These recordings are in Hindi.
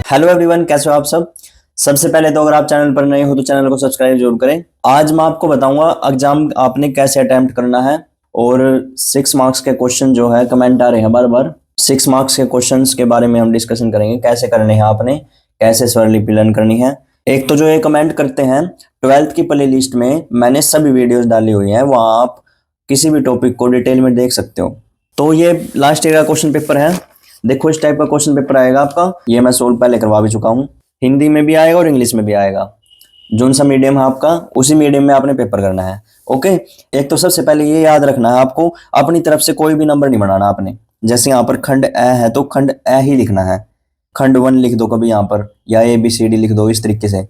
हेलो एवरीवन, कैसे हो आप सब। सबसे पहले तो अगर आप चैनल पर नए हो तो चैनल को सब्सक्राइब जरूर करें। आज मैं आपको बताऊंगा एग्जाम आपने कैसे अटेम्प्ट करना है। और 6 मार्क्स के क्वेश्चन जो है कमेंट आ रहे हैं बार बार। 6 मार्क्स के क्वेश्चंस के बारे में हम डिस्कशन करेंगे, कैसे करने हैं आपने, कैसे स्वरलिपि लर्न करनी है। एक तो जो ये कमेंट करते हैं, 12th की प्ले लिस्ट में मैंने सभी वीडियोज डाली हुई हैं, वहां आप किसी भी टॉपिक को डिटेल में देख सकते हो। तो ये लास्ट ईयर का क्वेश्चन पेपर है। देखो इस टाइप का क्वेश्चन पेपर आएगा आपका। ये मैं सोल्व पहले करवा भी चुका हूँ। हिंदी में भी आएगा और इंग्लिश में भी आएगा। जोन सा मीडियम है आपका, उसी मीडियम में आपने पेपर करना है। ओके। एक तो सबसे पहले ये याद रखना है आपको, अपनी तरफ से कोई भी नंबर नहीं बनाना आपने। जैसे यहाँ पर खंड ए है तो खंड ए ही लिखना है। खंड 1 लिख दो कभी यहाँ पर, या ABCD लिख दो इस तरीके से।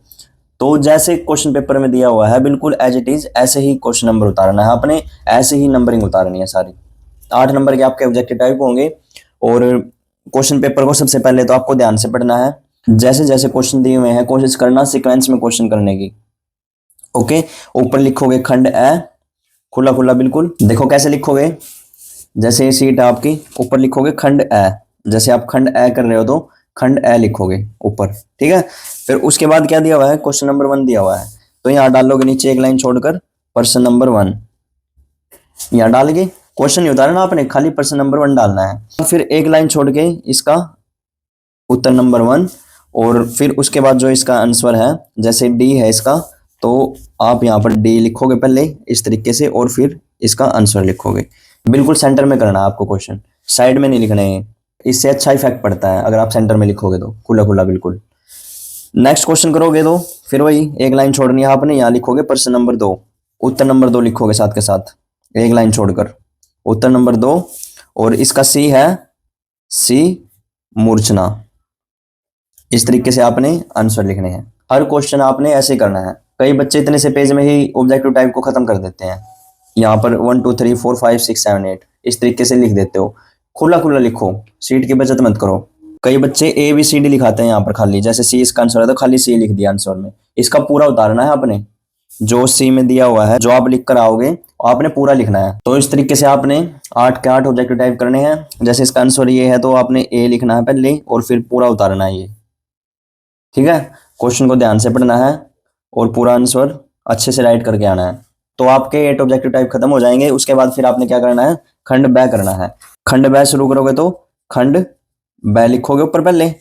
तो जैसे क्वेश्चन पेपर में दिया हुआ है बिल्कुल एज इट इज ऐसे ही क्वेश्चन नंबर उतारना है आपने। ऐसे ही नंबरिंग उतारनी है सारी। 8 नंबर के आपके ऑब्जेक्टिव टाइप होंगे। और क्वेश्चन पेपर को सबसे पहले तो आपको ध्यान से पढ़ना है। जैसे जैसे क्वेश्चन दिए हुए हैं कोशिश करना सीक्वेंस में क्वेश्चन करने की। ओके। ऊपर लिखोगे खंड ए, खुला खुला बिल्कुल। देखो कैसे लिखोगे, जैसे ये सीट है आपकी, ऊपर लिखोगे खंड ए। जैसे आप खंड ए कर रहे हो तो खंड ए लिखोगे ऊपर, ठीक है। फिर उसके बाद क्या दिया हुआ है, क्वेश्चन नंबर 1 दिया हुआ है, तो यहाँ डालोगे नीचे एक लाइन छोड़कर पर्सन नंबर 1। यहाँ डाल के क्वेश्चन नहीं उतारना आपने, खाली पर्सन नंबर 1 डालना है। फिर एक लाइन छोड़ के इसका उत्तर नंबर 1, और फिर उसके बाद जो इसका आंसर है, जैसे डी है इसका, तो आप यहाँ पर डी लिखोगे पहले इस तरीके से, और फिर इसका आंसर लिखोगे। बिल्कुल सेंटर में करना है आपको क्वेश्चन, साइड में नहीं लिखने हैं। इससे अच्छा इफेक्ट पड़ता है अगर आप सेंटर में लिखोगे तो खुला खुला बिल्कुल। नेक्स्ट क्वेश्चन करोगे तो फिर वही एक लाइन छोड़नी है आपने, यहाँ लिखोगे प्रश्न नंबर 2, उत्तर नंबर 2 लिखोगे साथ के साथ एक लाइन छोड़कर उत्तर नंबर 2। और इसका सी है सी मूर्छना। इस तरीके से आपने आंसर लिखने हैं। हर क्वेश्चन आपने ऐसे करना है। कई बच्चे इतने से पेज में ही ऑब्जेक्टिव टाइप को खत्म कर देते हैं। यहाँ पर 1 2 3 4 5 6 7 8 इस तरीके से लिख देते हो। खुला खुला लिखो, सीट की बचत मत करो। कई बच्चे ABCD लिखाते हैं यहाँ पर खाली, जैसे सी इसका आंसर है तो खाली सी लिख दिया आंसर में। इसका पूरा उतारना है आपने, जो सी में दिया हुआ है जो आप लिख कर आओगे आपने पूरा लिखना है। तो इस तरीके से आपने 8 के 8 ऑब्जेक्टिव टाइप करने हैं। जैसे इसका आंसर ये है तो आपने ए लिखना है पहले और फिर पूरा उतारना है ये, ठीक है। क्वेश्चन को ध्यान से पढ़ना है और पूरा आंसर अच्छे से राइट करके आना है। तो आपके 8 ऑब्जेक्टिव टाइप खत्म हो जाएंगे। उसके बाद फिर आपने क्या करना है, खंड ब करना है। खंड ब शुरू करोगे तो खंड ब लिखोगे ऊपर पहले।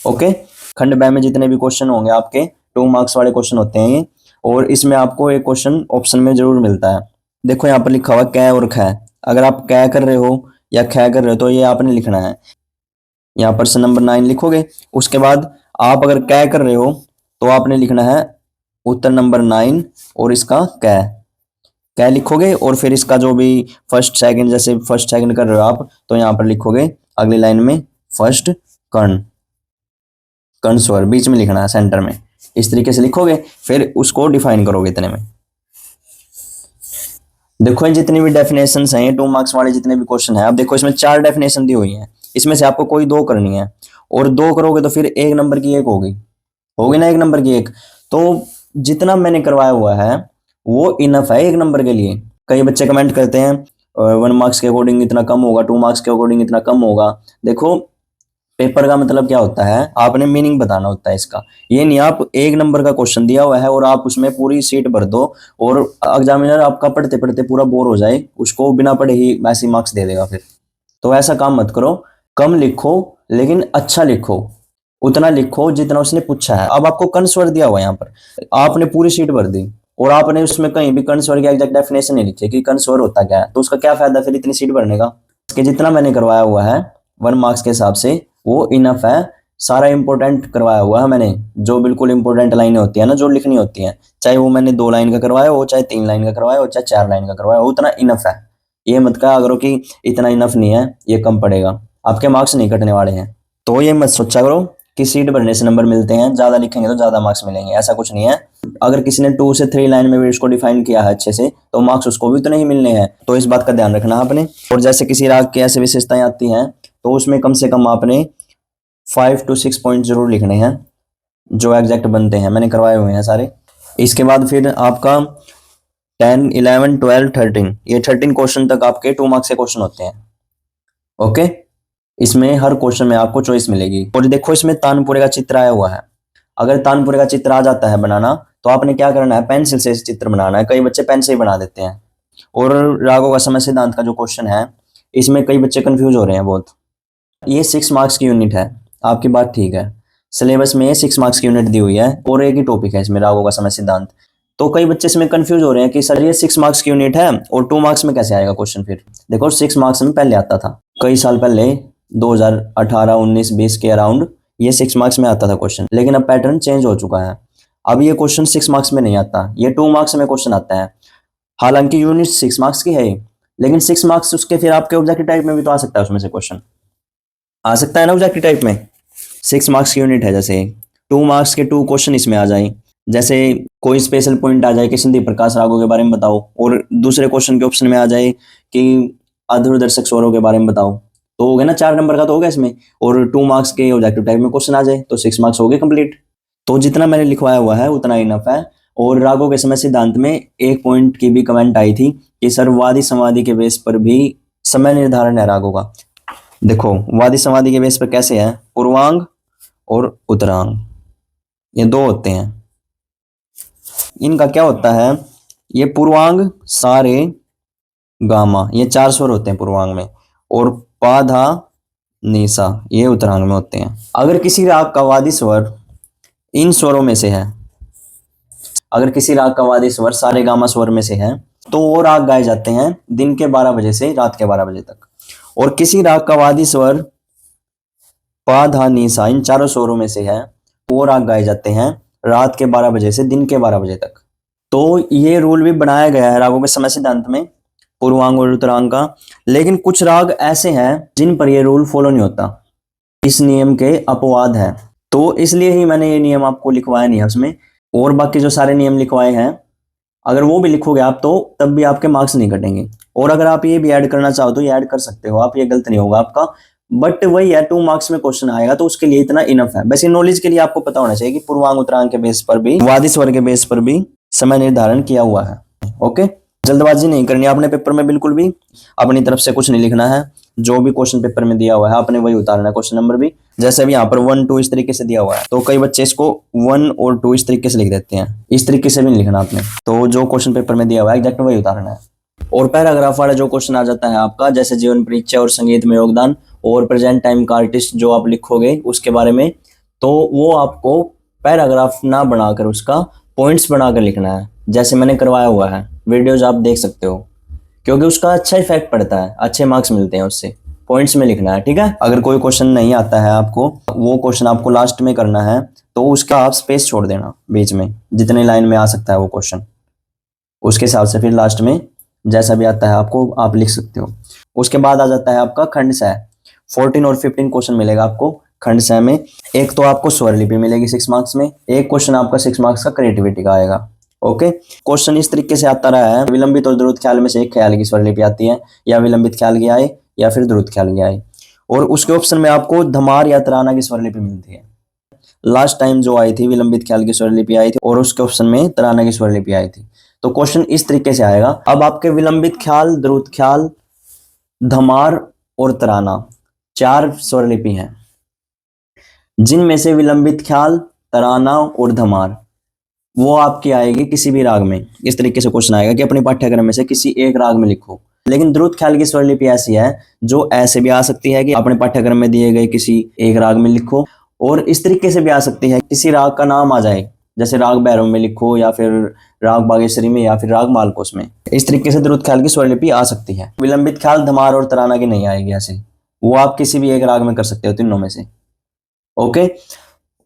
ओके। खंड ब में जितने भी क्वेश्चन होंगे आपके 2 मार्क्स वाले क्वेश्चन होते हैं ये। और इसमें आपको एक क्वेश्चन ऑप्शन में जरूर मिलता है। देखो यहाँ पर लिखा हुआ कै और ख। अगर आप कै कर रहे हो या ख कर रहे हो तो ये आपने लिखना है। यहाँ पर नंबर 9 लिखोगे। उसके बाद आप अगर कै कर रहे हो तो आपने लिखना है उत्तर नंबर 9 और इसका कै लिखोगे। और फिर इसका जो भी फर्स्ट सेकंड, जैसे फर्स्ट सेकंड कर रहे हो आप तो यहाँ पर लिखोगे अगली लाइन में फर्स्ट कर्ण स्वर बीच में लिखना है सेंटर में। इस तरीके से लिखोगे फिर उसको डिफाइन करोगे इतने में। देखो ये जितनी भी डेफिनेशन हैं 2 मार्क्स वाले जितने भी क्वेश्चन है, अब देखो इसमें 4 डेफिनेशन दी हुई हैं। इसमें से आपको कोई 2 करनी है, और 2 करोगे तो फिर 1 नंबर की 1 होगी ना, 1 नंबर की 1। तो जितना मैंने करवाया हुआ है वो इनफ है 1 नंबर के लिए। कई बच्चे कमेंट करते हैं 1 मार्क्स के अकॉर्डिंग इतना कम होगा, 2 मार्क्स के अकॉर्डिंग इतना कम होगा। देखो पेपर का मतलब क्या होता है, आपने मीनिंग बताना होता है इसका। ये नहीं आप 1 नंबर का क्वेश्चन दिया हुआ है और आप उसमें पूरी सीट भर दो और एग्जामिनर आपका पढ़ते पढ़ते पूरा बोर हो जाए, उसको बिना पढ़े ही वैसे मार्क्स दे देगा फिर। तो ऐसा काम मत करो, कम लिखो लेकिन अच्छा लिखो। उतना लिखो जितना उसने पूछा है। अब आपको कर्ण स्वर दिया हुआ है यहाँ पर, आपने पूरी सीट भर दी और आपने उसमें कहीं भी कर्ण स्वर की एग्जैक्ट डेफिनेशन नहीं लिखी कि कर्ण स्वर होता क्या है, तो उसका क्या फायदा फिर इतनी सीट भरने का। इसके जितना मैंने करवाया हुआ है 1 मार्क्स के हिसाब से वो इनफ है। सारा इंपॉर्टेंट करवाया हुआ है मैंने, जो बिल्कुल इंपॉर्टेंट लाइनें होती है ना जो लिखनी होती हैं, चाहे वो मैंने 2 लाइन का करवाया हो, चाहे 3 लाइन का करवाया हो, चाहे 4 लाइन का करवाया हो, उतना इनफ है। ये मत कहा करो कि इतना इनफ नहीं है ये कम पड़ेगा, आपके मार्क्स नहीं कटने वाले हैं। तो ये मत सोचा करो कि सीट भरने से नंबर मिलते हैं, ज्यादा लिखेंगे तो ज्यादा मार्क्स मिलेंगे, ऐसा कुछ नहीं है। अगर किसी ने 2 से 3 लाइन में भी इसको डिफाइन किया है अच्छे से तो मार्क्स उसको भी तो नहीं मिलने हैं। तो इस बात का ध्यान रखना आपने। और जैसे किसी राग की ऐसी विशेषताएं आती हैं तो उसमें कम से कम आपने 5 to 6 पॉइंट जरूर लिखने हैं जो एग्जैक्ट बनते हैं, मैंने करवाए हुए हैं सारे। इसके बाद फिर आपका 10 11 12 13 ये 13 क्वेश्चन तक आपके 2 मार्क्स के क्वेश्चन होते हैं। ओके। इसमें हर क्वेश्चन में आपको चॉइस मिलेगी। और देखो इसमें तानपुरे का चित्र आया हुआ है। अगर तानपुरे का चित्र आ जाता है बनाना, तो आपने क्या करना है, पेंसिल से चित्र बनाना है। कई बच्चे पेन से ही बना देते हैं। और रागों का समय सिद्धांत का जो क्वेश्चन है, इसमें कई बच्चे कंफ्यूज हो रहे हैं बहुत। ये 6 मार्क्स की यूनिट है, आपकी बात ठीक है। सिलेबस में 6 मार्क्स की यूनिट दी हुई है और एक ही टॉपिक है इसमें, रागों का समय सिद्धांत। तो कई बच्चे इसमें कंफ्यूज हो रहे हैं कि सर ये 6 मार्क्स की यूनिट है और 2 मार्क्स में कैसे आएगा क्वेश्चन। फिर देखो 6 मार्क्स में पहले आता था, कई साल पहले 2018, 19, 20 के अराउंड ये 6 मार्क्स में आता था क्वेश्चन। लेकिन अब पैटर्न चेंज हो चुका है। अब ये क्वेश्चन 6 मार्क्स में नहीं आता, ये 2 मार्क्स में क्वेश्चन आता है। हालांकि यूनिट 6 मार्क्स की है, लेकिन 6 मार्क्स उसके फिर आपके ऑब्जेक्टिव टाइप में भी तो आ सकता है, उसमें से क्वेश्चन आ सकता है ना ऑब्जेक्टिव टाइप में। 6 मार्क्स की यूनिट है, जैसे 2 मार्क्स के 2 क्वेश्चन इसमें आ जाए। जैसे कोई स्पेशल पॉइंट आ जाए कि सिंधी प्रकाश रागों के बारे में बताओ, और दूसरे क्वेश्चन के ऑप्शन में आ जाए कि आधुरदर्शक स्वरों के बारे में बताओ, तो हो गया ना 4 नंबर का तो हो गया इसमें। और 2 मार्क्स के ऑब्जेक्टिव टाइप में क्वेश्चन आ जाए तो 6 मार्क्स हो गए कंप्लीट। तो जितना मैंने लिखवाया हुआ है उतना इनफ है। और रागों के समय सिद्धांत में एक पॉइंट की भी कमेंट आई थी कि सर वादी समाधि के बेस पर भी समय निर्धारण है रागों का। देखो वादी समाधि के बेस पर कैसे है, पूर्वांग और उत्तरांग, ये 2 होते हैं। इनका क्या होता है, ये पूर्वांग सारे गामा, ये 4 स्वर होते हैं पूर्वांग में, और पाधा निसा ये उत्तरांग में होते हैं। अगर किसी राग का वादी स्वर इन स्वरों में से है, अगर किसी राग का वादी स्वर सारे गामा स्वर में से है, तो वो राग गाए जाते हैं दिन के 12 बजे से रात के 12 बजे तक। और किसी राग का वादी स्वर पा धा नी सा इन 4 स्वरों में से है, वो राग गाए जाते हैं रात के 12 बजे से दिन के 12 बजे तक। तो ये रूल भी बनाया गया है रागों के समय सिद्धांत में, पूर्वांग और उत्तरांग का। लेकिन कुछ राग ऐसे हैं जिन पर ये रूल फॉलो नहीं होता, इस नियम के अपवाद है। तो इसलिए ही मैंने ये नियम आपको लिखवाया नहीं है उसमें। और बाकी जो सारे नियम लिखवाए हैं, अगर वो भी लिखोगे आप तो तब भी आपके मार्क्स नहीं कटेंगे। और अगर आप ये भी ऐड करना चाहो तो ये ऐड कर सकते हो आप, ये गलत नहीं होगा आपका। बट वही है, 2 मार्क्स में क्वेश्चन आएगा तो उसके लिए इतना इनफ है। वैसे नॉलेज के लिए आपको पता होना चाहिए कि पूर्वांग उत्तरांग के बेस पर भी, वादी स्वर के बेस पर भी समय निर्धारण किया हुआ है। ओके, जल्दबाजी नहीं करनी आपने पेपर में, बिल्कुल भी अपनी तरफ से कुछ नहीं लिखना है। जो भी क्वेश्चन पेपर में दिया हुआ है आपने वही उतारना है, क्वेश्चन नंबर भी। जैसे भी यहाँ पर 1, 2 इस तरीके से दिया हुआ है, तो कई बच्चे इसको 1 और 2 इस तरीके से लिख देते हैं, इस तरीके से भी नहीं लिखना आपने। तो जो क्वेश्चन पेपर में दिया हुआ है एग्जैक्ट वही उतारना है। और पैराग्राफ वाला जो क्वेश्चन आ जाता है आपका, जैसे जीवन परिचय और संगीत में योगदान और प्रेजेंट टाइम का आर्टिस्ट जो आप लिखोगे उसके बारे में, तो वो आपको पैराग्राफ ना बनाकर उसका पॉइंट्स बनाकर लिखना है, जैसे मैंने करवाया हुआ है। वीडियोज आप देख सकते हो, क्योंकि उसका अच्छा इफेक्ट पड़ता है, अच्छे मार्क्स मिलते हैं उससे। पॉइंट्स में लिखना है, ठीक है। अगर कोई क्वेश्चन नहीं आता है आपको, वो क्वेश्चन आपको लास्ट में करना है, तो उसका आप स्पेस छोड़ देना बीच में, जितने लाइन में आ सकता है वो क्वेश्चन, उसके हिसाब से फिर लास्ट में जैसा भी आता है आपको आप लिख सकते हो। उसके बाद आ जाता है आपका खंड सह। 14 और 15 क्वेश्चन मिलेगा आपको खंड सह में। एक तो आपको स्वर लिपि मिलेगी 6 मार्क्स में, एक क्वेश्चन आपका 6 मार्क्स का क्रिएटिविटी का आएगा। ओके, क्वेश्चन इस तरीके से आता रहा है, विलंबित और द्रुत ख्याल में से एक ख्याल की स्वर लिपि आती है, या विलंबित ख्याल की आए या फिर द्रुत ख्याल की आए। और उसके ऑप्शन में आपको धमार या तराना की स्वर लिपि मिलती है। लास्ट टाइम जो आई थी विलंबित ख्याल की स्वर लिपि आई थी, और उसके ऑप्शन में तराना की स्वर लिपि आई थी। तो क्वेश्चन इस तरीके से आएगा। अब आपके विलंबित ख्याल, द्रुत ख्याल, धमार और तराना 4 स्वर लिपि हैं, जिनमें से विलंबित ख्याल, तराना और धमार वो आपकी आएगी किसी भी राग में। इस तरीके से क्वेश्चन आएगा कि अपने पाठ्यक्रम में से किसी एक राग में लिखो। लेकिन द्रुत ख्याल की स्वर लिपि ऐसी है जो ऐसे भी आ सकती है कि अपने पाठ्यक्रम में दिए गए किसी एक राग में लिखो, और इस तरीके से भी आ सकती है किसी राग का नाम आ जाए, जैसे राग भैरव में लिखो, या फिर राग बागेश्वरी में, या फिर राग मालकोस में। इस तरीके से द्रुत ख्याल की स्वर लिपि आ सकती है। विलंबित ख्याल, धमार और तराना की नहीं आएगी ऐसे, वो आप किसी भी एक राग में कर सकते हो तीनों में से। ओके,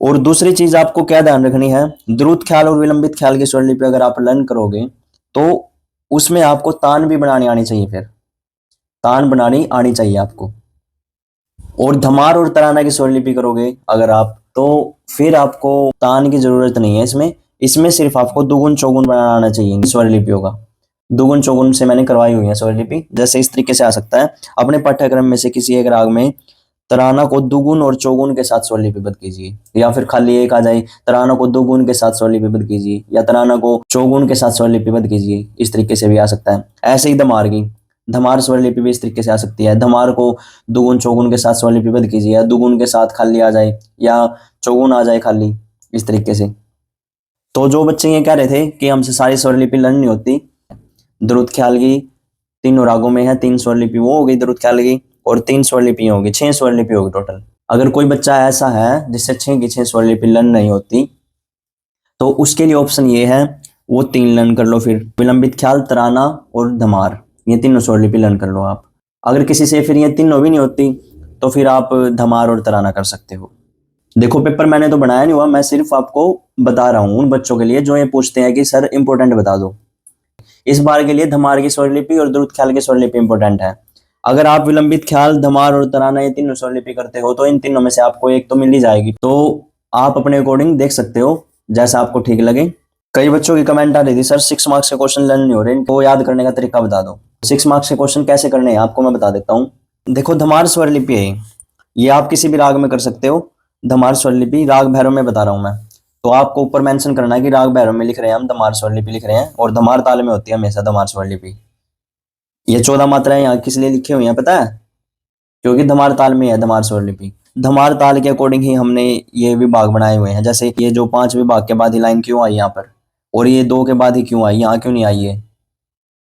और दूसरी चीज आपको क्या ध्यान रखनी है, द्रुत ख्याल और विलंबित ख्याल की स्वर लिपि अगर आप लर्न करोगे तो उसमें आपको तान भी बनानी आनी चाहिए, फिर तान बनानी आनी चाहिए आपको। और धमार और तराना की स्वर लिपि करोगे अगर आप, तो फिर आपको तान की जरूरत नहीं है इसमें। इसमें सिर्फ आपको दुगुन चौगुन बनाना आना चाहिए स्वर लिपियों का। दुगुन चौगुन से मैंने करवाई हुई है स्वर लिपि। जैसे इस तरीके से आ सकता है, अपने पाठ्यक्रम में से किसी एक राग में तराना को दुगुन और चौगुन के साथ स्वर लिपिबद्ध कीजिए, या फिर खाली एक आ जाए तराना को दुगुन के साथ स्वर लिपिबद्ध कीजिए, या तराना को चौगुन के साथ स्वर लिपिबद्ध कीजिए। इस तरीके से भी आ सकता है। ऐसे ही धमार की धमार स्वरलिपि भी इस तरीके से आ सकती है। धमार को दुगुन चौगुन के साथ स्वरलिपिबद्ध कीजिए, या दुगुन के साथ खाली आ जाए, या चौगुन आ जाए खाली, इस तरीके से। तो जो बच्चे ये कह रहे थे कि हमसे सारी स्वरलिपि लर्न नहीं होती, द्रुत ख्याल की तीनों रागों में है 3 स्वरलिपि, वो हो गई द्रुत ख्याल की, और 3 स्वरलिपि होगी, 6 स्वरलिपि होगी टोटल। अगर कोई बच्चा ऐसा है जिससे 6 की 6 स्वरलिपि लर्न नहीं होती, तो उसके लिए ऑप्शन ये है, वो 3 लर्न कर लो। फिर विलंबित ख्याल, तराना और धमार, ये तीनों स्वरलिपि लर्न कर लो आप। अगर किसी से फिर ये तीनों भी नहीं होती, तो फिर आप धमार और तराना कर सकते हो। देखो पेपर मैंने तो बनाया नहीं हुआ, मैं सिर्फ आपको बता रहा हूँ उन बच्चों के लिए जो ये पूछते हैं कि सर इंपॉर्टेंट बता दो। इस बार के लिए धमार की स्वरलिपि और द्रुत ख्याल की स्वरलिपि इंपॉर्टेंट है। अगर आप विलंबित ख्याल, धमार और तराना ये तीनों स्वरलिपि करते हो, तो इन तीनों में से आपको एक तो मिल ही जाएगी। तो आप अपने अकॉर्डिंग देख सकते हो, जैसा आपको ठीक लगे। कई बच्चों की कमेंट आ रही थी, सर 6 मार्क्स के क्वेश्चन लर्न नहीं हो रहे, इनको याद करने का तरीका बता दो। 6 मार्क्स के क्वेश्चन कैसे करने हैं आपको मैं बता देता हूँ। देखो धमार स्वरलिपि है, ये आप किसी भी राग में कर सकते हो। धमार स्वरलिपि राग भैरव में बता रहा हूँ मैं, तो आपको ऊपर मेंशन करना है कि राग भैरव में लिख रहे हैं हम, धमार स्वरलिपि लिख रहे हैं, और धमार ताल में होती है हमेशा धमार स्वरलिपि। ये 14 मात्राएं यहाँ किस लिए लिखी हुई हैं पता है? क्योंकि धमार ताल में है धमार स्वरलिपि। धमार ताल के अकॉर्डिंग ही हमने ये विभाग बनाए हुए हैं। जैसे ये जो 5 विभाग के बाद ही लाइन क्यों आई यहाँ पर, और ये 2 के बाद ही क्यों आई, यहाँ क्यों नहीं आई है,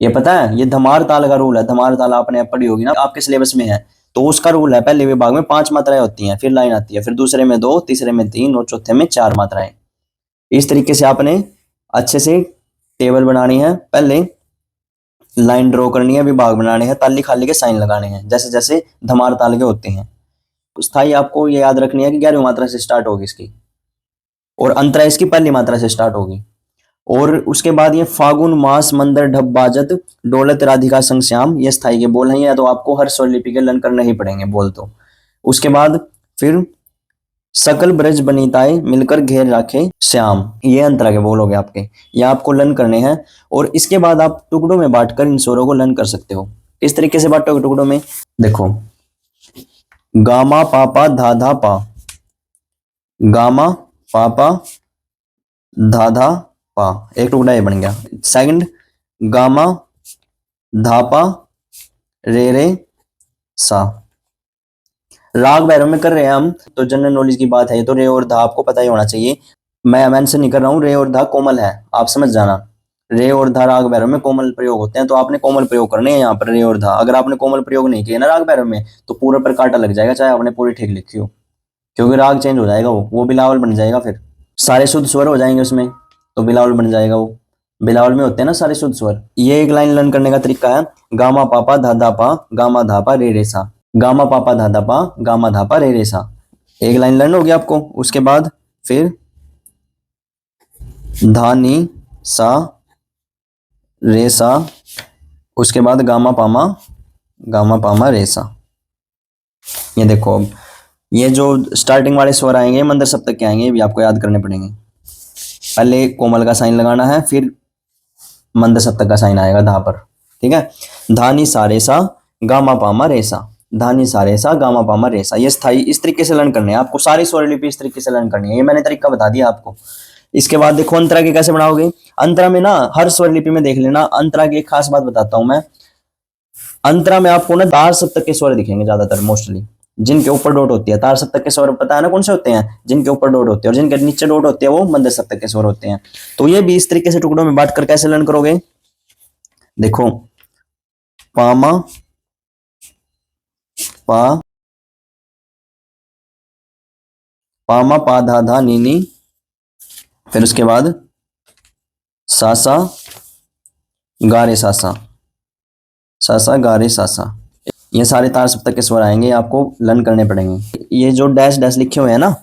ये पता है? ये धमार ताल का रूल है। धमार ताल आपने पढ़ी होगी ना, आपके सिलेबस में है। तो उसका रूल है, पहले विभाग में 5 मात्राएं होती हैं, फिर लाइन आती है, फिर दूसरे में 2, तीसरे में 3 और चौथे में 4 मात्राएं। इस तरीके से आपने अच्छे से टेबल बनानी है, पहले लाइन ड्रॉ करनी है, विभाग बनाने हैं, ताली खाली के साइन लगाने हैं, जैसे जैसे धमार ताल के होते हैं। स्थाई आपको ये याद रखनी है कि 11वीं मात्रा से स्टार्ट होगी इसकी, और अंतरा इसकी पहली मात्रा से स्टार्ट होगी। और उसके बाद ये फागुन मास मंदर ढब बाजत डोलत राधिका संग श्याम, ये स्थाई के बोल हैं, या तो आपको हर स्वरलिपि के लर्न करने ही पड़ेंगे बोल। तो उसके बाद फिर सकल ब्रज बनीताए मिलकर घेर राखे श्याम, ये अंतरा के बोल हो गए आपके, ये आपको लर्न करने हैं। और इसके बाद आप टुकड़ों में बांटकर इन स्वरों को लर्न कर सकते हो। इस तरीके से बांटोगे टुकड़ों में, देखो गामा पापा धा धा पा, गामा पापा धा धा पा, एक टुकड़ा ये बन गया। सेकंड गामा धापा रे रे सा। राग भैरव में कर रहे हैं हम, तो जनरल नॉलेज की बात है, तो रे और धा आपको पता ही होना चाहिए। मैं मेंशन नहीं कर रहा हूँ, रे और धा कोमल है, आप समझ जाना। रे और धा राग भैरव में कोमल प्रयोग होते हैं, तो आपने कोमल प्रयोग करने हैं यहाँ पर रे और धा। अगर आपने कोमल प्रयोग नहीं किया ना राग भैरव में, तो पूरे पर कांटा लग जाएगा, चाहे आपने पूरी ठीक लिखी हो, क्योंकि राग चेंज हो जाएगा, वो बिलावल बन जाएगा, फिर सारे शुद्ध स्वर हो जाएंगे उसमें, तो बिलावल बन जाएगा वो। बिलावल में होते हैं ना सारे शुद्ध स्वर। ये एक लाइन लर्न करने का तरीका है, गामा पापा धा धा पा, गामा धापा रे रे सा, गामा पापा धा धा पा, गामा धापा रे रे सा। एक लाइन लर्न हो गया आपको। उसके बाद फिर धानी सा रे सा, उसके बाद गामा पामा रे सा। ये देखो अब ये जो स्टार्टिंग वाले स्वर आएंगे मंदर सप्तक के आएंगे, ये भी आपको याद करने पड़ेंगे। पहले कोमल का साइन लगाना है, फिर मंद सप्तक का साइन आएगा धा पर, ठीक है। धानी सा रे सा, गामा पामा रे सा, धानी सा रे सा, गामा पामा रे सा। ये स्थाई इस तरीके से लर्न करने हैं आपको, सारी स्वरलिपि इस तरीके से लर्न करनी है, ये मैंने तरीका बता दिया आपको। इसके बाद देखो अंतरा के कैसे बनाओगे। अंतरा में ना हर स्वरलिपि में देख लेना, अंतरा की एक खास बात बताता हूं मैं। अंतरा में आपको ना तार सप्तक के स्वर दिखेंगे ज्यादातर, मोस्टली जिनके ऊपर डॉट होती है। तार सप्तक के स्वर पता है ना कौन से होते हैं, जिनके ऊपर डॉट होते हैं, और जिनके नीचे डॉट होते हैं वो मंद सप्तक के स्वर होते हैं। तो ये भी इस तरीके से टुकड़ों में बांटकर कैसे लर्न करोगे, देखो पामा पा, पामा पा धा धा नी नी, फिर उसके बाद सासा गारे सासा, सासा गारे सासा। ये सारे तार सप्तक के स्वर आएंगे, आपको लर्न करने पड़ेंगे। ये जो डैश डैश लिखे हुए हैं ना,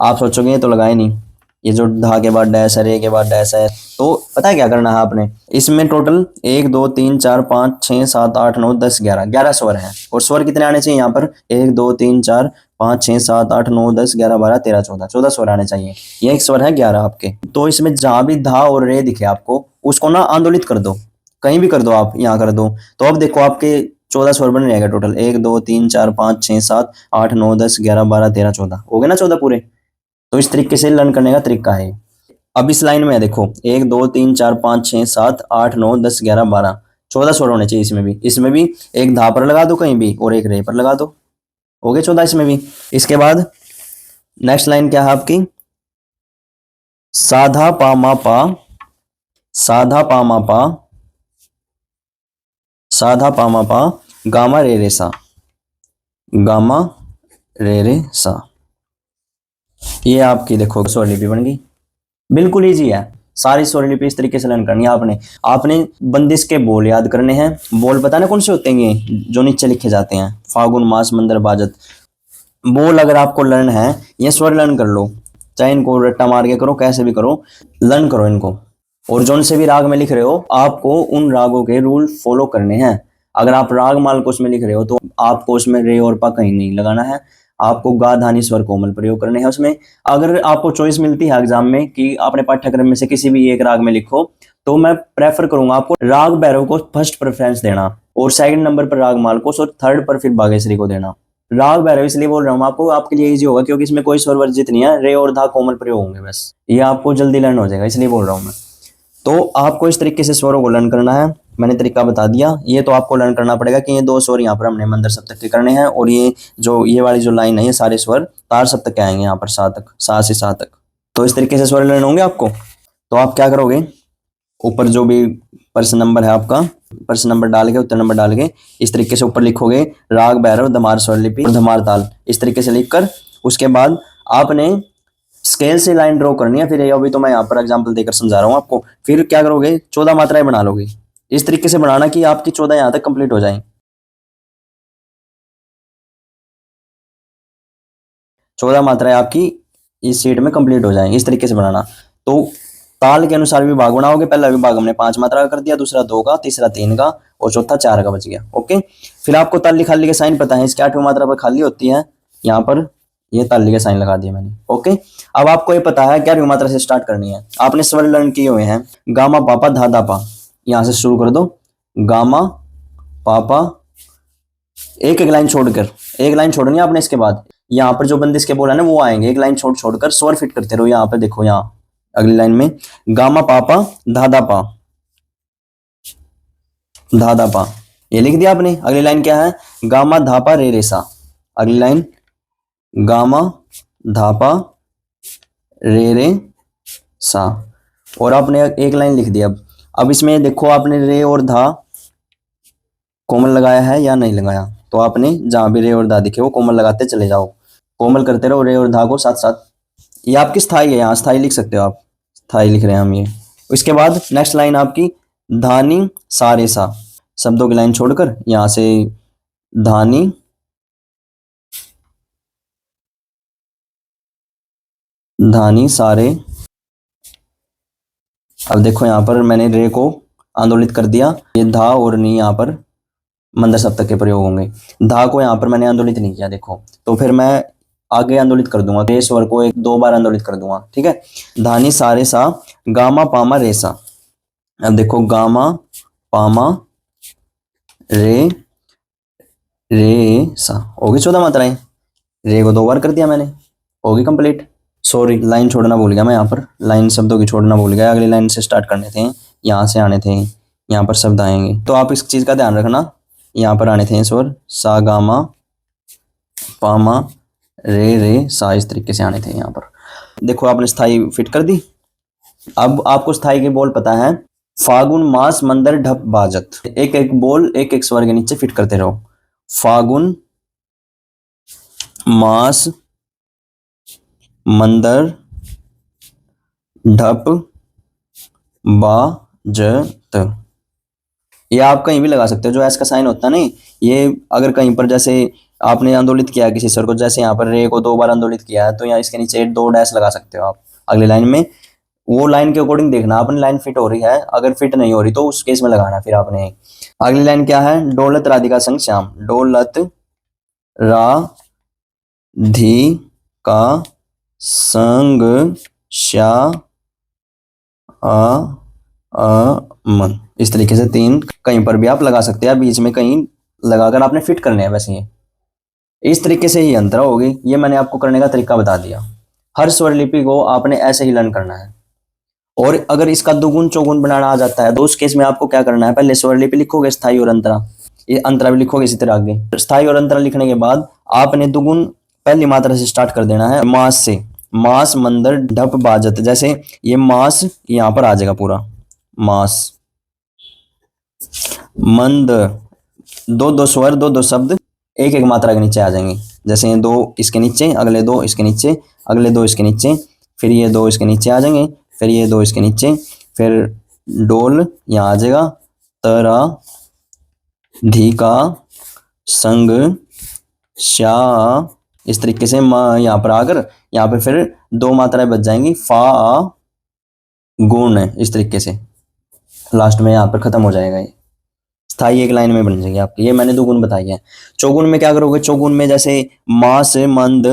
आप सोचोगे ये तो लगाए नहीं, ये जो धा के बाद डैश है, रे के बाद डैश है, तो पता है क्या करना है आपने। इसमें टोटल 1 2 3 4 5 6 7 8 9 10 11 स्वर हैं। और स्वर कितने आने चाहिए यहाँ पर, 1 2 3 4 5 6 7 8 9 10 11 12 13 14 स्वर आने चाहिए। ये एक स्वर है 11 आपके। तो इसमें जहां भी धा और रे दिखे आपको, उसको ना आंदोलित कर दो, कहीं भी कर दो, आप यहाँ कर दो। तो अब देखो आपके 14 स्वर बन जाएगा टोटल, 1 2 3 4 5 6 7 8 9 10 11 12 13 14 हो गए ना 14 पूरे। तो इस तरीके से लर्न करने का तरीका है। अब इस लाइन में देखो 1 2 3 4 5 6 7 8 9 10 11 12 14 स्वर होने चाहिए इसमें भी एक धा पर लगा दो कहीं भी और एक रे पर लगा दो, हो गए 14 इसमें भी। इसके बाद नेक्स्ट लाइन क्या है आपकी, साधा पा मा पा, साधा पा मा पा, साधा पा मा पा, गामा रे रे सा, गामा रे रे सा। ये आपकी देखो स्वरलिपि बन गई, बिल्कुल इजी है। सारी स्वरलिपि इस तरीके से लर्न करनी है आपने। आपने बंदिश के बोल याद करने हैं। बोल पता ना कौन से होते हैं ये, जो नीचे लिखे जाते हैं, फागुन मास मंदर बाजत। बोल अगर आपको लर्न है, ये स्वर लर्न कर लो, चाहे इनको रट्टा मार के करो, कैसे भी करो, लर्न करो इनको। और जोन से भी राग में लिख रहे हो, आपको उन रागों के रूल फॉलो करने हैं। अगर आप राग मालकोस में लिख रहे हो तो आपको उसमें रे और पा कहीं नहीं लगाना है, आपको गा धानी स्वर कोमल प्रयोग करने हैं उसमें। अगर आपको चॉइस मिलती है एग्जाम में कि आपने पाठ्यक्रम में से किसी भी एक राग में लिखो, तो मैं प्रेफर करूंगा आपको राग भैरव को फर्स्ट प्रेफरेंस देना, और सेकंड नंबर पर राग मालकोस, और थर्ड पर फिर बागेश्वरी को देना। राग भैरव इसलिए बोल रहा हूँ आपको, आपके लिए इजी होगा क्योंकि इसमें कोई स्वर वर्जित नहीं है, रे और धा कोमल प्रयोग होंगे बस, ये आपको जल्दी लर्न हो जाएगा, इसलिए बोल रहा हूँ मैं। तो आपको इस तरीके से स्वरों को लर्न करना है, मैंने तरीका बता दिया। ये तो आपको लर्न करना पड़ेगा कि ये 2 स्वर यहाँ पर हमने मंदर सप्तक के करने हैं, और ये वाली जो लाइन है, ये सारे स्वर तार सप्तक के आएंगे यहाँ पर, सा तक, सा से सा तक। तो इस तरीके से स्वर लर्न होंगे आपको। तो आप क्या करोगे, ऊपर जो भी प्रश्न नंबर है आपका, प्रश्न नंबर डाल के, उत्तर नंबर डाल के, इस तरीके से ऊपर लिखोगे राग भैरव धमार स्वरलिपि और धमार ताल, इस तरीके से लिखकर उसके बाद आपने स्केल से लाइन ड्रॉ करनी है। फिर अभी तो मैं यहाँ पर एग्जांपल देकर समझा रहा हूँ आपको। फिर क्या करोगे, 14 मात्राएं बना लोगे, इस तरीके से बनाना कि आपकी 14 यहाँ तक कंप्लीट हो जाए। 14 मात्राएं आपकी इस सीट में कंप्लीट हो जाए, इस तरीके से बनाना। तो ताल के अनुसार विभाग बनाओगे, पहला विभाग हमने 5 मात्रा का कर दिया, दूसरा 2 का, तीसरा 3 का, और चौथा 4 का बच गया। ओके, फिर आपको ताली खाली के साइन पता है, इसकी 8वीं मात्रा पर खाली होती है, यहाँ पर ये ताली के साइन लगा दिया मैंने। ओके, अब आपको ये पता है 11वीं मात्रा से स्टार्ट करनी है। आपने स्वर लर्न किए हुए हैं, गामा पापा धा धा पा, यहाँ से शुरू कर दो, गामा पापा, एक एक लाइन छोड़कर, एक लाइन छोड़नी है आपने। इसके बाद यहाँ पर जो बंदिश के बोल है ना वो आएंगे, एक लाइन छोड़कर स्वर फिट करते रहो। यहाँ पे देखो, यहाँ अगली लाइन में गामा पापा धाधा पा, धाधा पा, ये लिख दिया आपने। अगली लाइन क्या है, गामा धापा रे रे सा, अगली लाइन गामा धापा रे रे सा, और आपने एक लाइन लिख दी। अब इसमें देखो आपने रे और धा कोमल लगाया है या नहीं लगाया, तो आपने जहां भी रे और धा दिखे वो कोमल लगाते चले जाओ, कोमल करते रहो रे और धा को साथ साथ। ये आपकी स्थाई है, यहाँ स्थाई लिख सकते हो आप, स्थाई लिख रहे हैं हम ये। इसके बाद नेक्स्ट लाइन आपकी धानी सारे सा, शब्दों की लाइन छोड़कर यहां से धानी धानी सारे। अब देखो यहाँ पर मैंने रे को आंदोलित कर दिया, ये धा और नी यहाँ पर मंदर सप्तक के प्रयोग होंगे। धा को यहाँ पर मैंने आंदोलित नहीं किया देखो, तो फिर मैं आगे आंदोलित कर दूंगा, रे स्वर को 2 बार आंदोलित कर दूंगा। ठीक है, धानी सारे सा, गामा पामा रे सा। अब देखो गामा पामा रे रे सा, होगी 14 मात्राएं। रे को 2 बार कर दिया मैंने, होगी कंप्लीट। सॉरी, लाइन छोड़ना भूल गया मैं, यहाँ पर लाइन शब्दों की छोड़ना भूल गया। अगली लाइन से स्टार्ट करने थे, यहाँ से आने थे, यहाँ पर शब्द आएंगे, तो आप इस चीज का ध्यान रखना। यहाँ पर आने थे स्वर सा गामा पामा रे रे सा, इस तरीके से आने थे। यहाँ पर देखो आपने स्थाई फिट कर दी। अब आपको स्थाई के बोल पता है, फागुन मास मंदर ढप बाजत, एक एक बोल एक एक स्वर के नीचे फिट करते रहो। फागुन मास मंदर ढप बाजत, ये आप कहीं भी लगा सकते हो, जो एस का साइन होता है ना, ये अगर कहीं पर जैसे आपने आंदोलित किया किसी स्वर को, जैसे यहाँ पर रे को 2 बार आंदोलित किया है, तो यहाँ इसके नीचे 2 डैश लगा सकते हो आप अगली लाइन में। वो लाइन के अकॉर्डिंग देखना अपनी लाइन फिट हो रही है, अगर फिट नहीं हो रही तो उस केस में लगाना फिर आपने। अगली लाइन क्या है, डोलत राधिका संग श्याम, डोलत राधिका संग श्याम मन, इस तरीके से 3 कहीं पर भी आप लगा सकते हैं, बीच में कहीं लगाकर आपने फिट करने हैं। वैसे ये इस तरीके से ही अंतरा होगी। ये मैंने आपको करने का तरीका बता दिया। हर स्वरलिपि को आपने ऐसे ही लर्न करना है। और अगर इसका दुगुन चौगुन बनाना आ जाता है तो उस केस में आपको क्या करना है, पहले स्वरलिपि लिखोगे स्थाई और अंतरा, ये अंतरा भी लिखोगे इसी तरह आगे। स्थाई और अंतरा लिखने के बाद आपने दुगुन पहली मात्रा से स्टार्ट कर देना है, मास से। मास मंदर ढप बाजत, जैसे ये मास यहां पर आ जाएगा पूरा, मास मंद, दो दो स्वर दो दो शब्द एक एक मात्रा के नीचे आ जाएंगे। जैसे ये दो इसके नीचे, अगले दो इसके नीचे, अगले दो इसके नीचे, फिर ये दो इसके नीचे आ जाएंगे, फिर ये दो इसके नीचे, फिर डोल यहाँ आ जाएगा, तरा धिका संग शा, इस तरीके से म यहाँ पर आकर यहाँ पर फिर दो मात्राएं बच जाएंगी, फा गुण, इस तरीके से लास्ट में यहाँ पर खत्म हो जाएगा। ये स्थाई एक लाइन में बन जाएगी आपकी। ये मैंने दो गुण बताई है। चौगुन में क्या करोगे, चौगुन में जैसे मास मंद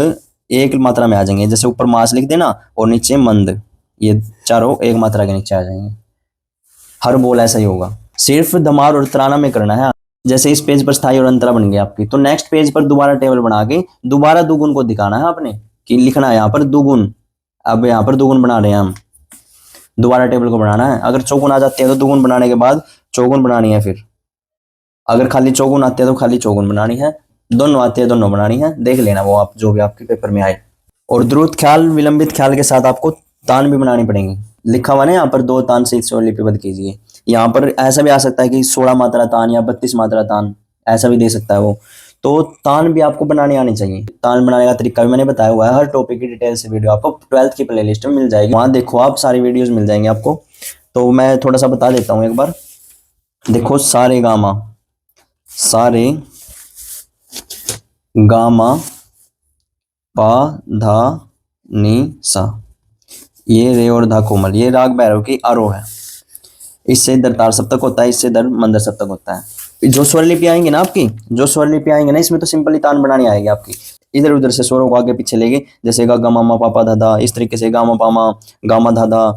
एक मात्रा में आ जाएंगे, जैसे ऊपर मास लिख देना और नीचे मंद, ये चारों एक मात्रा के नीचे आ जाएंगे। हर बोल ऐसा ही होगा, सिर्फ धमार और तराना में करना है। जैसे इस पेज पर स्थाई और अंतरा बन गई आपकी, तो नेक्स्ट पेज पर दोबारा टेबल बना के दोबारा दुगुन को दिखाना है आपने, कि लिखना है यहाँ पर दुगुन। अब यहाँ पर दुगुन बना रहे हैं हम, दोबारा टेबल को बनाना है। अगर चौगुन आ जाती है तो दुगुन बनाने के बाद चौगुन बनानी है, फिर अगर खाली चौगुन आती है तो खाली चौगुन बनानी है, दोनों आती है दोनों बनानी है। देख लेना वो आप जो भी आपके पेपर में आए। और द्रुत ख्याल विलंबित ख्याल के साथ आपको तान भी बनानी पड़ेंगी। लिखा हुआ ना यहाँ पर, दो तान से स्वरलिपिबद्ध कीजिए। यहाँ पर ऐसा भी आ सकता है कि 16 मात्रा तान या 32 मात्रा तान, ऐसा भी दे सकता है वो। तो तान भी आपको बनाने आनी चाहिए। तान बनाने का तरीका भी मैंने बताया हुआ है, हर टॉपिक की डिटेल से वीडियो आपको 12th की प्लेलिस्ट में मिल जाएगी, वहां देखो आप, सारी वीडियोस मिल जाएंगे आपको। तो मैं थोड़ा सा बता देता हूँ एक बार। देखो सारे गामा, सारे गामा पा धा नी सा, ये रे और धा कोमल, ये राग भैरव की आरोह है। इससे दर तार सप्तक होता है, इससे दर मंदर सप्तक होता है। जो स्वरलिपि आएंगे ना आपकी, जो स्वरलिपि आएंगे ना, इसमें तो सिंपल ही तान बनानी आएगी आपकी। इधर उधर से स्वरों को आगे पीछे लेके, जैसे गा गा मामा पापा धाधा, इस तरीके से गामा पामा गामा धाधा,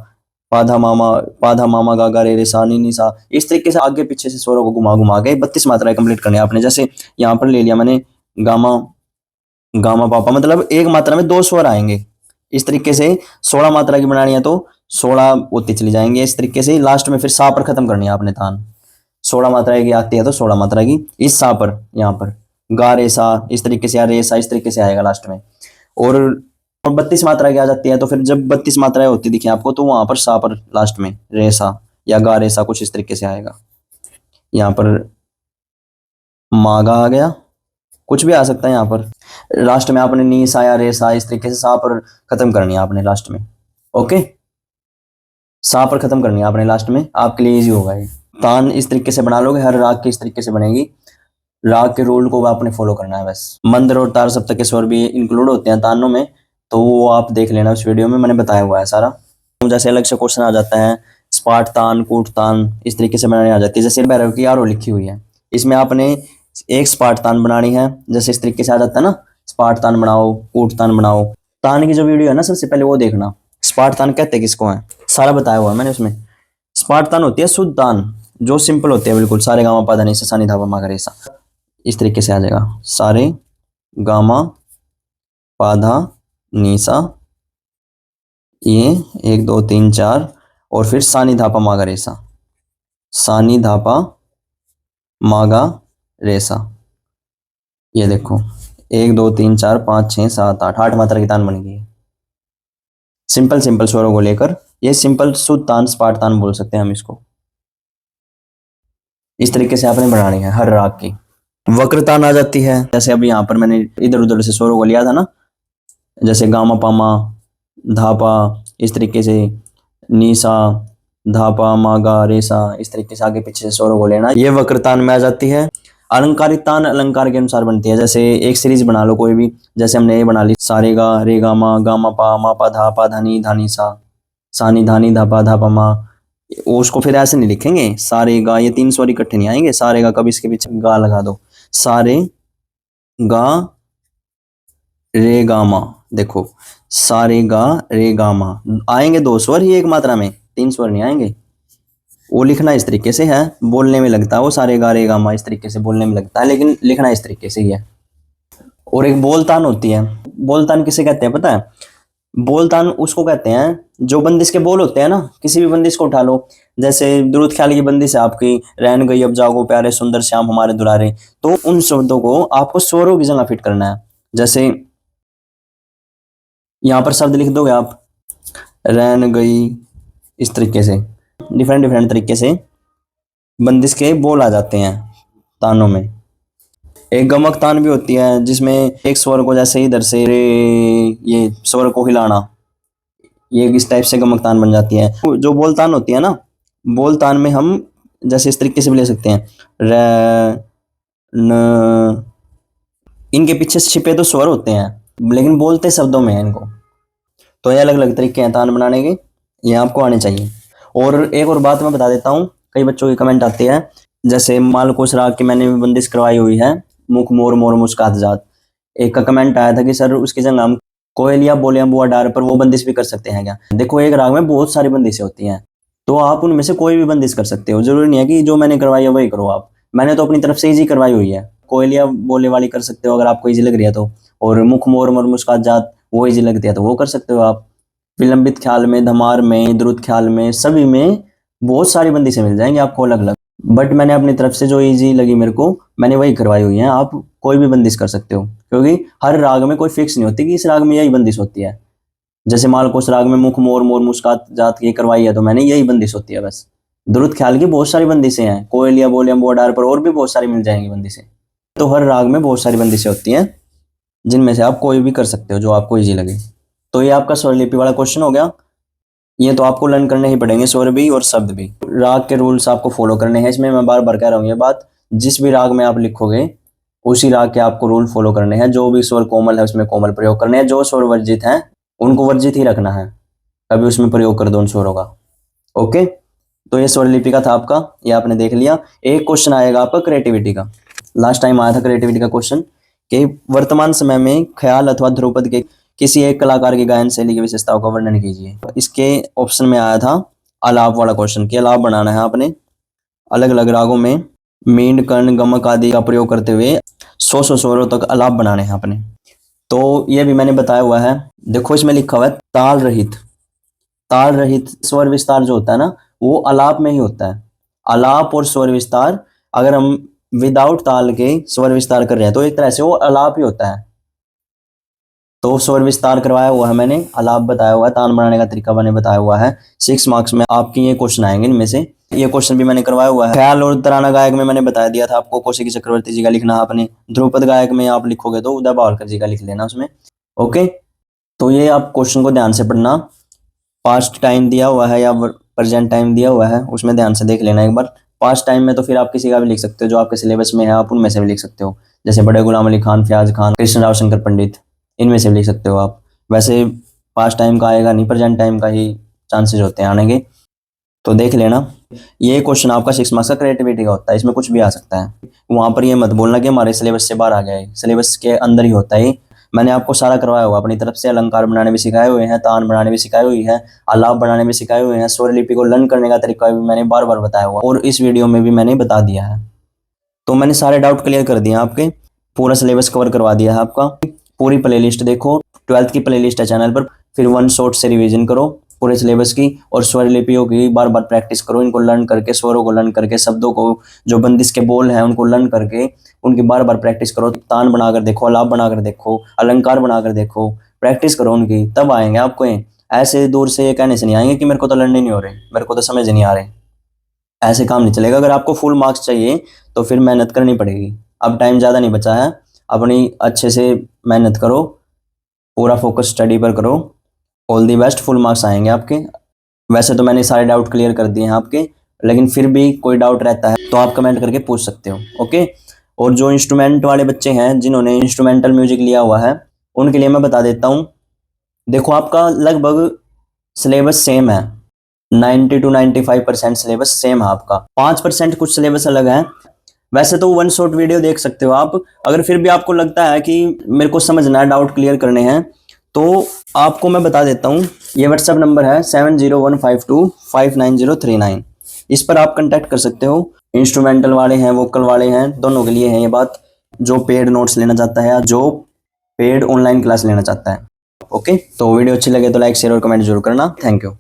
पाधा मामा गा गा रे रे सा नी नी सा, इस तरीके से आगे पीछे से स्वरों को घुमा घुमा के 32 मात्राएं कंप्लीट करनी है आपने। जैसे यहाँ पर ले लिया मैंने गामा गामा पापा, मतलब एक मात्रा में दो स्वर आएंगे। इस तरीके से 16 मात्रा की बनानी है तो 16 होती चली जाएंगे। इस तरीके से लास्ट में फिर सा पर खत्म करनी है आपने तान। 16 मात्रा की आती है तो 16 मात्रा की इस सा पर, यहाँ पर गा रे सा, इस तरीके से, या रे सा, इस तरीके से आएगा लास्ट में। और 32 मात्रा की आ जाती है तो फिर जब 32 मात्राएं होती दिखे आपको, तो वहां पर सा पर लास्ट में रे सा या गा रे सा कुछ इस तरीके से आएगा। यहाँ पर मागा आ गया, कुछ भी आ सकता है यहाँ पर। लास्ट में आपने नी सा या रे सा, इस तरीके से सा पर खत्म करनी है आपने लास्ट में। ओके, सा पर खत्म करनी है आपने लास्ट में, आपके लिए इजी होगा ये। तान इस तरीके से बना लोगे, हर राग की इस तरीके से बनेगी। राग के रूल को आपने फॉलो करना है बस। मंदर और तार सप्तक के स्वर भी इंक्लूड होते हैं तानों में, तो वो आप देख लेना उस वीडियो में, मैंने बताया हुआ है सारा। जैसे अलग से क्वेश्चन आ जाता है, स्पाट तान, कूट तान, इस तरीके से बनाने आ जाती है। जैसे भैरव की आरोह लिखी हुई है, इसमें आपने एक स्पाट तान बनानी है। जैसे इस तरीके से आ जाता है ना, स्पाट तान बनाओ, कूट तान बनाओ। तान की जो वीडियो है ना, सबसे पहले वो देखना। स्पाट तान कहते किसको है, सारा बताया हुआ है मैंने उसमें। स्पाट तान होती है शुद्ध तान, जो सिंपल होती है बिल्कुल, सारे गामा पाधा नी सा सा नी धा पा मा गा रे सा, इस तरीके से आ जाएगा। सारे गामा पाधा नी सा, ये 1 2 3 4, और फिर सानी धापा मागा रेसा, सानी धापा मागा रेसा। ये देखो 1 2 3 4 5 6 7 8, 8 मात्रा की तान बन गई है। सिंपल सिंपल स्वरों को लेकर ये सिंपल शुद्ध तान, स्पाट तान बोल सकते हैं हम इसको। इस तरीके से आपने बनानी है हर राग की। वक्र तान आ जाती है, जैसे अभी यहाँ पर मैंने इधर उधर से स्वरों को लिया था ना, जैसे गामा पामा धापा, इस तरीके से नीसा धापा मागा रेसा, इस तरीके से आगे पीछे से स्वरों को लेना, ये वक्रतान में आ जाती है। अलंकारिक तान अलंकार के अनुसार बनती है। जैसे एक सीरीज बना लो कोई भी, जैसे हमने ये बना ली, सारे गा रे गामा गामा पा धा नी धानी सा, सानी धानी धा पा मा। उसको फिर ऐसे नहीं लिखेंगे सारे गा, ये 3 स्वर इकट्ठे नहीं आएंगे। सारे गा कभी इसके पीछे गा लगा दो, सारे गा रे गामा, देखो सारे गा रे गामा आएंगे 2 स्वर ही एक मात्रा में, 3 स्वर नहीं आएंगे। वो लिखना इस तरीके से है, बोलने में लगता है वो सारे गा रे गामा इस तरीके से बोलने में लगता है, लेकिन लिखना इस तरीके से ही है। और एक बोलतान होती है। बोलतान किसे कहते हैं पता है? बोल तान उसको कहते हैं जो बंदिश के बोल होते हैं ना, किसी भी बंदिश को उठा लो। जैसे दुरूद ख्याल की बंदिश है आपकी, रैन गई अब जागो प्यारे सुंदर श्याम हमारे दुलारे। तो उन शब्दों को आपको स्वरों की जगह फिट करना है। जैसे यहाँ पर शब्द लिख दोगे आप, रैन गई, इस तरीके से डिफरेंट डिफरेंट तरीके से बंदिश के बोल आ जाते हैं तानों में। एक गमक तान भी होती है जिसमें एक स्वर को जैसे इधर से रे, ये स्वर को हिलाना, ये इस टाइप से गमक तान बन जाती है। जो बोल तान होती है ना, बोल तान में हम जैसे इस तरीके से भी ले सकते हैं, रे न, इनके पीछे छिपे तो स्वर होते हैं लेकिन बोलते शब्दों में है इनको। तो ये अलग अलग तरीके हैं तान बनाने के, ये आपको आने चाहिए। और एक और बात मैं बता देता हूँ, कई बच्चों की कमेंट आती है, जैसे मालकोस राग की मैंने भी बंदिश करवाई हुई है, मुख मोर मोर मुस्कात जात। एक का कमेंट आया था कि सर उसकी जगह हम कोयलिया बोलियां बुआ डार पर वो बंदिश भी कर सकते हैं क्या? देखो एक राग में बहुत सारी बंदिशें होती हैं, तो आप उनमें से कोई भी बंदिश कर सकते हो, जरूरी नहीं है कि जो मैंने करवाई है वही करो आप। मैंने तो अपनी तरफ से इजी करवाई हुई है, कोयलिया बोले वाली कर सकते हो अगर आपको इजी लग रही है तो, और मुख मोर मोर मुस्कात जात वो इजी लगती है तो वो कर सकते हो आप। विलंबित ख्याल में, धमार में, द्रुत ख्याल में, सभी में बहुत सारी बंदिशें मिल जाएंगी आपको अलग अलग। बट मैंने अपनी तरफ से जो इजी लगी मेरे को मैंने वही करवाई हुई है। आप कोई भी बंदिश कर सकते हो क्योंकि हर राग में कोई फिक्स नहीं होती कि इस राग में यही बंदिश होती है। जैसे मालकोस राग में मुख मोर मोर मुस्कात जात की करवाई है तो मैंने यही बंदिश होती है बस। द्रुत ख्याल की बहुत सारी बंदिशें हैं, कोयलिया बोलियां बोडार पर और भी बहुत सारी मिल जाएंगी बंदिशें। तो हर राग में बहुत सारी बंदिशें होती हैं जिनमें से आप कोई भी कर सकते हो जो आपको ईजी लगे। तो ये आपका स्वरलिपि वाला क्वेश्चन हो गया। ये तो आपको लर्न करने ही पड़ेंगे, स्वर भी और शब्द भी। राग के रूल्स आपको फॉलो करने हैं, इसमें मैं बार बार कह रहा हूँ ये बात, जिस भी राग में आप लिखोगे उसी राग के आपको रूल फॉलो करने हैं। जो भी स्वर कोमल है उसमें कोमल प्रयोग करने हैं, जो स्वर वर्जित हैं उनको वर्जित ही रखना है, कभी उसमें प्रयोग कर दो उन स्वरों का। ओके, तो ये स्वरलिपि का था आपका, ये आपने देख लिया। एक क्वेश्चन आएगा आपका क्रिएटिविटी का, लास्ट टाइम आया था क्रिएटिविटी का क्वेश्चन कि वर्तमान समय में ख्याल अथवा ध्रुपद के किसी एक कलाकार की गायन शैली की विशेषताओं का वर्णन कीजिए। इसके ऑप्शन में आया था आलाप वाला क्वेश्चन, कि आलाप बनाना है आपने अलग अलग रागों में मींड कर्ण गमक आदि का प्रयोग करते हुए 100 स्वरों तक आलाप बनाने हैं आपने। तो ये भी मैंने बताया हुआ है, देखो इसमें लिखा हुआ है ताल रहित। ताल रहित स्वर विस्तार जो होता है ना वो आलाप में ही होता है। आलाप और स्वर विस्तार, अगर हम विदाउट ताल के स्वर विस्तार कर रहे हैं तो एक तरह से वो आलाप ही होता है। तो स्वर विस्तार करवाया हुआ है मैंने, आलाप बताया हुआ है, तान बनाने का तरीका मैंने बताया हुआ है। 6 मार्क्स में आपकी ये क्वेश्चन आएंगे, इनमें से ये क्वेश्चन भी मैंने करवाया हुआ है। ख्याल और तराना गायक में मैंने बता दिया था आपको कौशिकी चक्रवर्ती जी का लिखना है आपने। ध्रुपद गायक में आप लिखोगे तो उदय बावलकर जी का लिख लेना उसमें। ओके, तो ये आप क्वेश्चन को ध्यान से पढ़ना, पास्ट टाइम दिया हुआ है या प्रेजेंट टाइम दिया हुआ है उसमें ध्यान से देख लेना एक बार। पास्ट टाइम में तो फिर आप किसी का भी लिख सकते हो जो आपके सिलेबस में है, आप उनमें से भी लिख सकते हो, जैसे बड़े गुलाम अली खान, फयाज खान, कृष्ण राव शंकर पंडित, इनमें से भी लिख सकते हो आप। वैसे पास्ट टाइम का आएगा नहीं, प्रेजेंट टाइम का ही चांसेस होते हैं आने के, तो देख लेना। ये क्वेश्चन आपका 6 मार्क्स का क्रिएटिविटी का होता है, इसमें कुछ भी आ सकता है। वहां पर ये मत बोलना कि हमारे सिलेबस से बाहर आ गया है, सिलेबस के अंदर ही होता है। मैंने आपको सारा करवाया हुआ अपनी तरफ से, अलंकार बनाने भी सिखाए हुए हैं, तान बनाने भी सिखाई हुई है, आलाप बनाने भी सिखाए हुए हैं, स्वर लिपि को लर्न करने का तरीका भी मैंने बार बार बताया हुआ और इस वीडियो में भी मैंने बता दिया है। तो मैंने सारे डाउट क्लियर कर दिए आपके, पूरा सिलेबस कवर करवा दिया है आपका। पूरी प्लेलिस्ट देखो, 12th की प्लेलिस्ट है चैनल पर, फिर वन शॉट से रिवीजन करो पूरे सिलेबस की, और स्वर लिपियों की बार बार प्रैक्टिस करो, इनको लर्न करके, स्वरों को लर्न करके, शब्दों को, जो बंदिश के बोल हैं उनको लर्न करके उनकी बार बार प्रैक्टिस करो। तान बनाकर देखो, आलाप बनाकर देखो, अलंकार बनाकर देखो, प्रैक्टिस करो उनकी, तब आएंगे आपको। ऐसे दूर से ये कहने से नहीं आएंगे कि मेरे को तो लर्न ही नहीं हो रहे, मेरे को तो समझ नहीं आ रहे, ऐसे काम नहीं चलेगा। अगर आपको फुल मार्क्स चाहिए तो फिर मेहनत करनी पड़ेगी। अब टाइम ज़्यादा नहीं बचा है, अपनी अच्छे से मेहनत करो, पूरा फोकस स्टडी पर करो। All the best, full marks आएंगे आपके। वैसे तो मैंने सारे डाउट क्लियर कर दिए हैं आपके, लेकिन फिर भी कोई डाउट रहता है तो आप कमेंट करके पूछ सकते हो। ओके, और जो इंस्ट्रूमेंट वाले बच्चे हैं जिन्होंने इंस्ट्रूमेंटल म्यूजिक लिया हुआ है उनके लिए मैं बता देता हूँ। देखो आपका लगभग सिलेबस सेम है, 90 to 95% सिलेबस सेम है आपका, 5% कुछ सिलेबस अलग है। वैसे तो वन शॉट वीडियो देख सकते हो आप, अगर फिर भी आपको लगता है कि मेरे को समझना है, डाउट क्लियर करने हैं, तो आपको मैं बता देता हूँ, ये व्हाट्सएप नंबर है 7015259039, इस पर आप कांटेक्ट कर सकते हो। इंस्ट्रूमेंटल वाले हैं, वोकल वाले हैं, दोनों के लिए है ये बात। जो पेड नोट्स लेना चाहता है या जो पेड ऑनलाइन क्लास लेना चाहता है ओके, तो वीडियो अच्छी लगे तो लाइक शेयर और कमेंट जरूर करना। Thank you.